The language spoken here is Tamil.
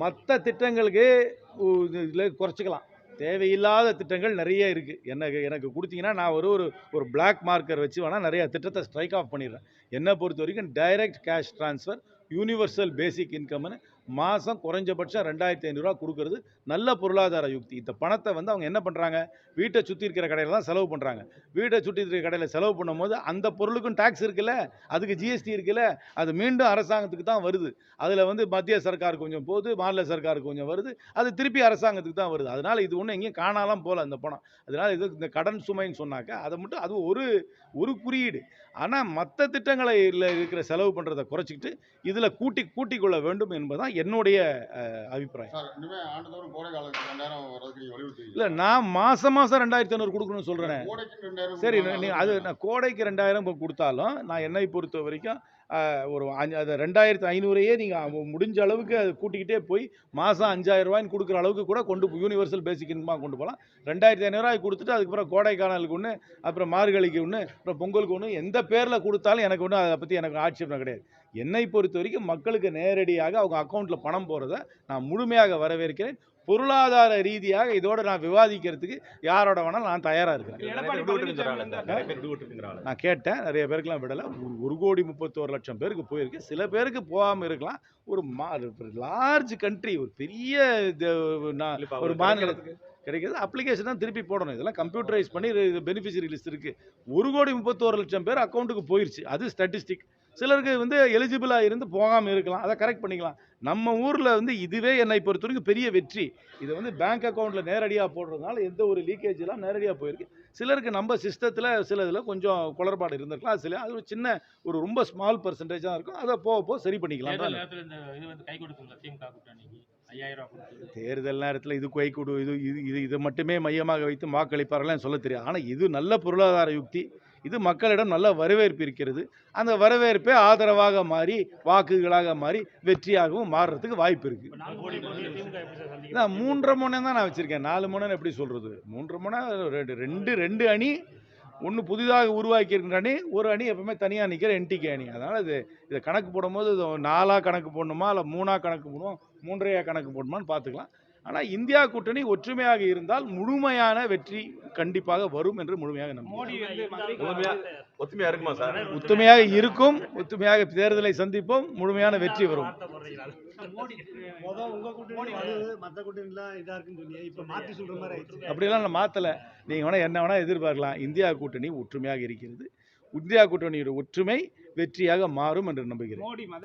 மற்ற திட்டங்களுக்கு இதில் குறைச்சிக்கலாம். தேவையில்லாத திட்டங்கள் நிறைய இருக்குது. எனக்கு கொடுத்தீங்கன்னா நான் ஒரு பிளாக் மார்க்கர் வச்சு வேணால் நிறையா திட்டத்தை ஸ்ட்ரைக் ஆஃப் பண்ணிடுறேன். என்னை பொறுத்த வரைக்கும் direct cash transfer, universal basic இன்கம்னு மாதம் குறைஞ்சபட்சம் 2500 கொடுக்கறது நல்ல பொருளாதார யுக்தி. இந்த பணத்தை அவங்க என்ன பண்ணுறாங்க, வீட்டை சுற்றி இருக்கிற கடையில் தான் செலவு பண்ணுறாங்க. வீட்டை சுற்றி இருக்கிற கடையில் செலவு பண்ணும்போது அந்த பொருளுக்கும் டேக்ஸ் இருக்குல்ல, அதுக்கு ஜிஎஸ்டி இருக்குல்ல, அது மீண்டும் அரசாங்கத்துக்கு தான் வருது. அதில் மத்திய சர்க்கார் கொஞ்சம் போகுது, மாநில சர்க்காருக்கு கொஞ்சம் வருது, அது திருப்பி அரசாங்கத்துக்கு தான் வருது. அதனால் இது ஒன்றும் எங்கேயும் காணாலாம் போகல அந்த பணம். அதனால் இது இந்த கடன் சுமைன்னு சொன்னாக்க அதை மட்டும் அது ஒரு குறியீடு. ஆனால் மற்ற திட்டங்களை இருக்கிற செலவு பண்ணுறதை குறைச்சிக்கிட்டு இதில் கூட்டிக் கொள்ள வேண்டும் என்பதுதான் என்னுடைய அபிப்பிராயம். இல்லை, நான் மாதம் 2500 கொடுக்கணும்னு சொல்கிறேன். சரி, அது நான் கோடைக்கு 2000 கொடுத்தாலும் நான் என்னை பொறுத்த வரைக்கும் ஒரு அது 2500 நீங்கள் முடிஞ்ச அளவுக்கு அது கூட்டிக்கிட்டே போய் மாதம் 5000 ரூபாய்ன்னு கொடுக்குற அளவுக்கு கூட யூனிவர்சல் பேசிக் இன்கமாக கொண்டு போகலாம். 2500 கொடுத்துட்டு அதுக்கப்புறம் கோடைக்கானலுக்கு ஒன்று, அப்புறம் மார்கழிக்கு ஒன்று, அப்புறம் பொங்கலுக்கு ஒன்று, எந்த பேரில் கொடுத்தாலும் எனக்கு ஒன்று அதை பற்றி எனக்கு ஆட்சேபனை கிடையாது. என்னை பொறுத்த வரைக்கும் மக்களுக்கு நேரடியாக அவங்க அக்கௌண்ட்டில் பணம் போகிறத நான் முழுமையாக வரவேற்கிறேன். பொருளாதார ரீதியாக இதோட நான் விவாதிக்கிறதுக்கு யாரோட வேணாலும் நான் தயாராக இருக்கிறேன். நான் கேட்டேன், நிறைய பேருக்குலாம் விடலை. 1,31,00,000 பேருக்கு போயிருக்கு. சில பேருக்கு போகாமல் இருக்கலாம். ஒரு லார்ஜ் கண்ட்ரி, ஒரு பெரிய ஒரு மாநிலத்துக்கு கிடைக்கிறது. அப்ளிகேஷன் தான் திருப்பி போடணும். இதெல்லாம் கம்ப்யூட்டரைஸ் பண்ணி பெனிஃபிஷரி லிஸ்ட் இருக்குது. 1,31,00,000 பேர் அக்கௌண்ட்டுக்கு போயிடுச்சு. அது ஸ்டாட்டிஸ்டிக். சிலருக்கு எலிஜிபிளாக இருந்து போகாமல் இருக்கலாம். அதை கரெக்ட் பண்ணிக்கலாம். நம்ம ஊரில் இதுவே என்னை பொறுத்த வரைக்கும் பெரிய வெற்றி. இது பேங்க் அக்கௌண்ட்டில் நேரடியாக போடுறதுனால எந்த ஒரு லீக்கேஜெலாம் நேரடியாக போயிருக்கு. சிலருக்கு நம்ம சிஸ்டத்தில் சில இதில் கொஞ்சம் குளறுபாடு இருந்திருக்கலாம். அது ஒரு சின்ன ரொம்ப ஸ்மால் பர்சன்டேஜ் தான் இருக்கும். அதை போக சரி பண்ணிக்கலாம். தேர்தல் நேரத்தில் இது கை கொடு, இது மட்டுமே மையமாக வைத்து வாக்களிப்பார்கள்னு சொல்ல தெரியாது. ஆனால் இது நல்ல பொருளாதார யுக்தி. இது மக்களிடம் நல்ல வரவேற்பு இருக்கிறது. அந்த வரவேற்பே ஆதரவாக மாறி வாக்குகளாக மாறி வெற்றியாகவும் மாறுறதுக்கு வாய்ப்பு இருக்குது. 3.5 முனை தான் நான் வச்சுருக்கேன். 4 முனைன்னு எப்படி சொல்கிறது? 3 முனை, ரெண்டு அணி, ஒன்று புதிதாக உருவாக்கி இருக்கிற அணி, ஒரு அணி எப்பவுமே தனியாக நிற்கிற என்டிகே அணி. அதனால் இதை கணக்கு போடும்போது 4ஆக கணக்கு போடணுமா, இல்லை 3ஆக கணக்கு போடணும், 3.5 கணக்கு போடணுமான்னு பார்த்துக்கலாம். ஆனால் இந்தியா கூட்டணி ஒற்றுமையாக இருந்தால் முழுமையான வெற்றி கண்டிப்பாக வரும் என்று முழுமையாக நம்புகிறேன். ஒத்துமையாக இருக்கும், ஒத்துமையாக தேர்தலை சந்திப்போம், முழுமையான வெற்றி வரும். அப்படிலாம் நான் மாற்றலை. நீங்கள் வேணால் என்ன வேணால் எதிர்பார்க்கலாம். இந்தியா கூட்டணி ஒற்றுமையாக இருக்கிறது. இந்தியா கூட்டணியோட ஒற்றுமை வெற்றியாக மாறும் என்று நம்புகிறேன்.